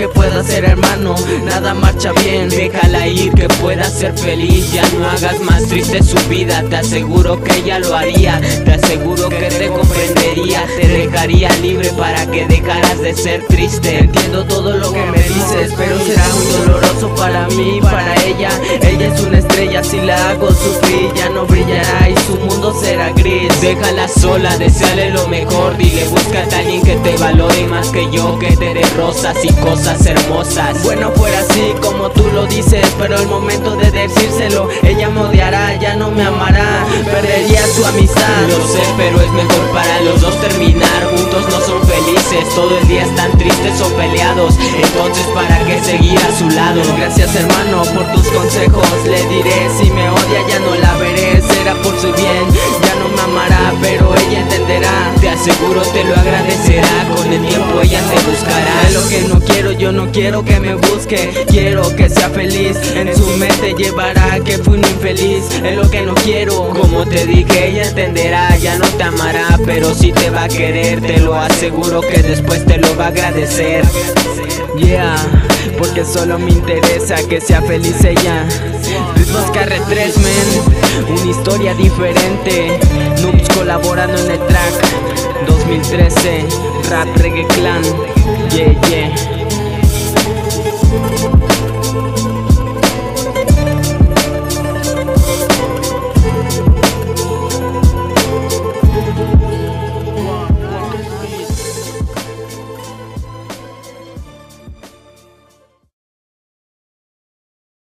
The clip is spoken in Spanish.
que pueda ser, hermano, nada marcha bien. Déjala ir, que pueda ser feliz. Ya no hagas más triste su vida. Te aseguro que ella lo haría. Te aseguro que te comprendería. Te dejaría libre para que dejaras de ser triste. Entiendo todo lo que me dices, pero será muy doloroso para mí, para ella. Ella es una estrella, si la hago sufrir ya no brillará y su mundo será gris. Déjala sola, deseale lo mejor. Dile, búscate a alguien que te valore más que yo, que te dé rosas y cosas hermosas. Bueno, fuera así como tú lo dices, pero al momento de decírselo ella me odiará, ya no me amará, perdería su amistad. Lo sé, pero es mejor para los dos terminar juntos. No son felices, todo el día están tristes o peleados. Entonces, ¿para qué seguir a su lado? Gracias, hermano, por tus consejos. Le diré, si me odia ya no la veré. Será por su bien, ya no me amará, pero ella entenderá. Te aseguro te lo agradecerá. Con el tiempo ella te buscará. Es lo que no quiero, yo no quiero que me busque. Quiero que sea feliz, en su mente llevará que fui un infeliz. Es lo que no quiero. Como te dije, ella entenderá. Ya no te amará, pero sí te va a querer. Te lo aseguro que después te lo va a agradecer. Yeah, porque solo me interesa que sea feliz ella. Ritmos KR3, man, una historia diferente. Noobs colaborando en el track 2013, Rap Reggae Clan. Yeah,